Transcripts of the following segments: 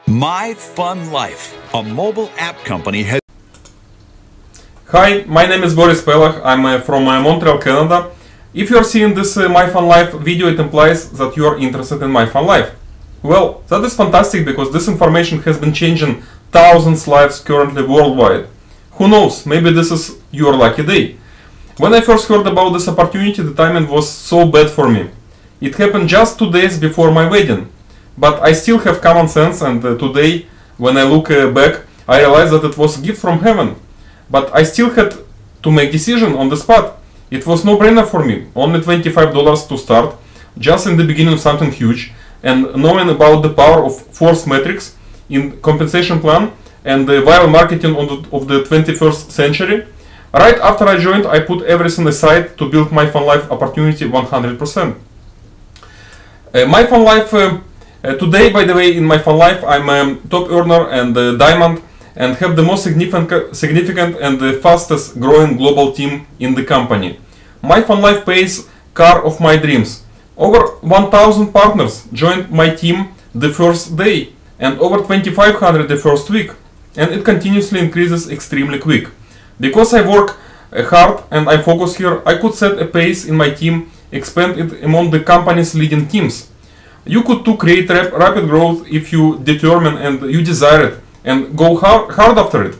My Fun Life, a mobile app company has... Hi, my name is Boris Pelach. I'm from Montreal, Canada. If you are seeing this My Fun Life video, it implies that you are interested in My Fun Life. Well, that is fantastic because this information has been changing thousands lives currently worldwide. Who knows, maybe this is your lucky day. When I first heard about this opportunity, the timing was so bad for me. It happened just 2 days before my wedding. But I still have common sense, and today, when I look back, I realize that it was a gift from heaven. But I still had to make decision on the spot. It was no-brainer for me. Only $25 to start, just in the beginning of something huge, and knowing about the power of force metrics in compensation plan and the viral marketing of the 21st century. Right after I joined, I put everything aside to build My Fun Life opportunity 100%. My Fun Life, today, by the way, in My Fun Life, I'm a top earner and diamond, and have the most significant and the fastest growing global team in the company. My Fun Life pays car of my dreams. Over 1,000 partners joined my team the first day, and over 2,500 the first week, and it continuously increases extremely quick. Because I work hard and I focus here, I could set a pace in my team, expand it among the company's leading teams. You could too create rapid growth if you determine and you desire it, and go hard after it.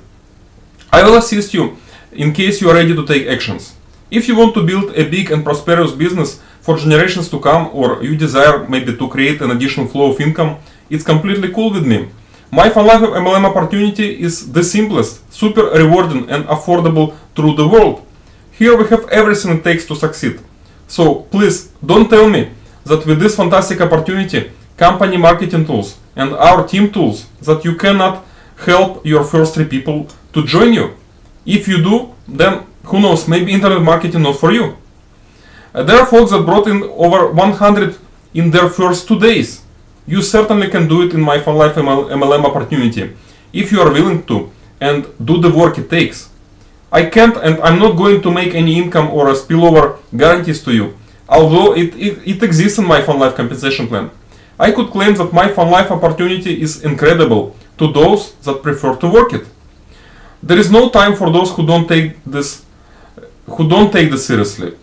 I will assist you in case you are ready to take actions. If you want to build a big and prosperous business for generations to come, or you desire maybe to create an additional flow of income, it's completely cool with me. My Fun Life MLM opportunity is the simplest, super rewarding and affordable through the world. Here we have everything it takes to succeed. So please don't tell me that with this fantastic opportunity, company marketing tools and our team tools, that you cannot help your first 3 people to join you. If you do, then who knows, maybe internet marketing not for you. There are folks that brought in over 100 in their first 2 days. You certainly can do it in My Fun Life MLM opportunity, if you are willing to and do the work it takes. I can't and I'm not going to make any income or a spillover guarantees to you, although it exists in My Fun Life compensation plan. I could claim that My Fun Life opportunity is incredible to those that prefer to work it. There is no time for those who don't take this seriously.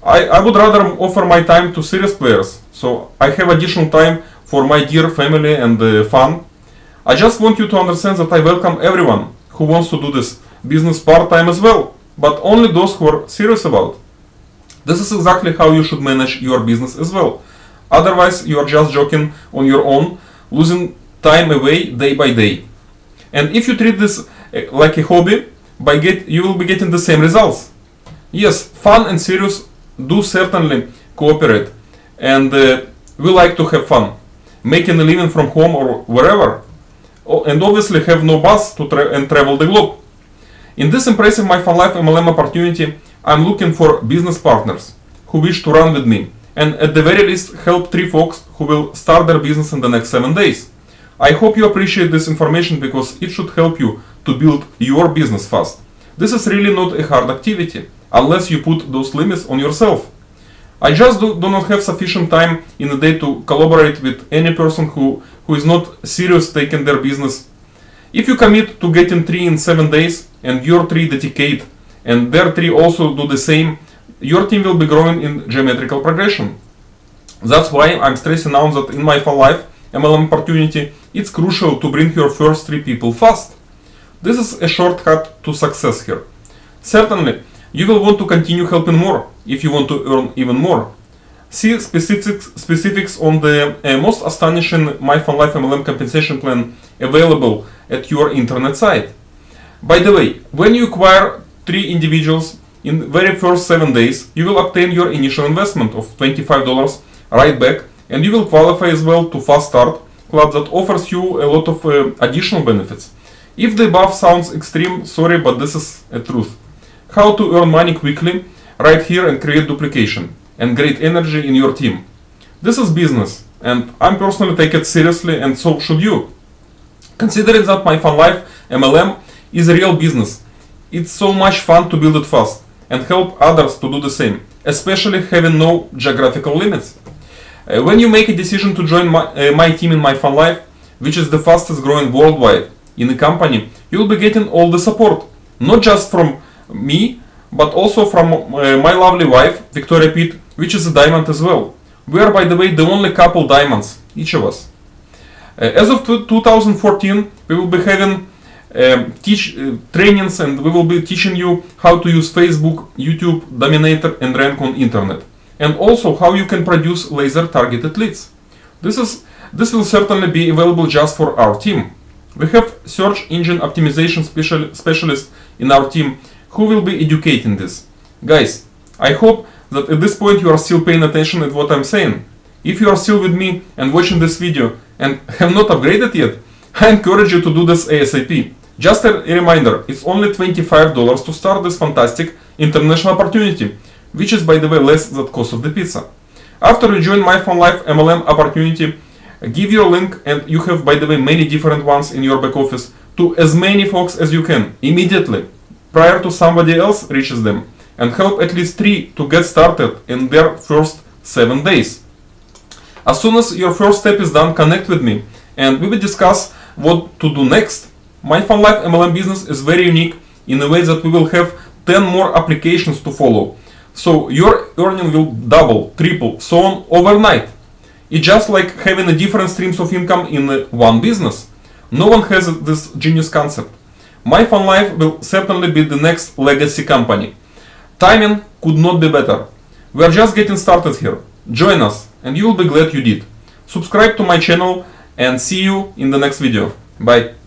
I would rather offer my time to serious players, so I have additional time for my dear family and fun. I just want you to understand that I welcome everyone who wants to do this business part-time as well, but only those who are serious about it. This is exactly how you should manage your business as well. Otherwise, you are just joking on your own, losing time away day by day. And if you treat this like a hobby, you will be getting the same results. Yes, fun and serious do certainly cooperate, and we like to have fun, making a living from home or wherever, and obviously have no bus to travel the globe. In this impressive My Fun Life MLM opportunity, I'm looking for business partners who wish to run with me, and at the very least help 3 folks who will start their business in the next 7 days. I hope you appreciate this information because it should help you to build your business fast. This is really not a hard activity, unless you put those limits on yourself. I just do not have sufficient time in a day to collaborate with any person who is not serious taking their business. If you commit to getting 3 in 7 days, and your 3 dedicate, and their 3 also do the same, your team will be growing in geometrical progression. That's why I'm stressing out that in My Fun Life MLM opportunity, it's crucial to bring your first 3 people fast. This is a shortcut to success here. Certainly, you will want to continue helping more if you want to earn even more. See specifics on the most astonishing My Fun Life MLM compensation plan available at your internet site. By the way, when you acquire 3 individuals in the very first 7 days, you will obtain your initial investment of $25 right back, and you will qualify as well to Fast Start Club that offers you a lot of additional benefits. If the above sounds extreme, sorry, but this is a truth. How to earn money quickly, right here, and create duplication and great energy in your team. This is business, and I personally take it seriously, and so should you. Considering that My Fun Life MLM is a real business, it's so much fun to build it fast and help others to do the same, especially having no geographical limits. When you make a decision to join my team in My Fun Life, which is the fastest growing worldwide in a company, you will be getting all the support, not just from me, but also from my lovely wife, Victoria Pitt, which is a diamond as well. We are, by the way, the only couple diamonds, each of us. As of 2014, we will be having trainings, and we will be teaching you how to use Facebook, YouTube, Dominator and rank on internet, and also how you can produce laser targeted leads. This will certainly be available just for our team. We have search engine optimization specialist in our team who will be educating this. Guys, I hope that at this point you are still paying attention at what I'm saying. If you are still with me and watching this video and have not upgraded yet, I encourage you to do this ASAP. Just a reminder, it's only $25 to start this fantastic international opportunity, which is, by the way, less than the cost of the pizza. After you join MyFunLife MLM opportunity, give your link, and you have, by the way, many different ones in your back office, to as many folks as you can immediately, prior to somebody else reaches them, and help at least 3 to get started in their first 7 days. As soon as your first step is done, connect with me and we will discuss what to do next. MyFunLife MLM business is very unique in a way that we will have 10 more applications to follow. So your earning will double, triple, so on overnight. It's just like having a different streams of income in one business. No one has this genius concept. MyFunLife will certainly be the next legacy company. Timing could not be better. We are just getting started here. Join us and you will be glad you did. Subscribe to my channel and see you in the next video. Bye.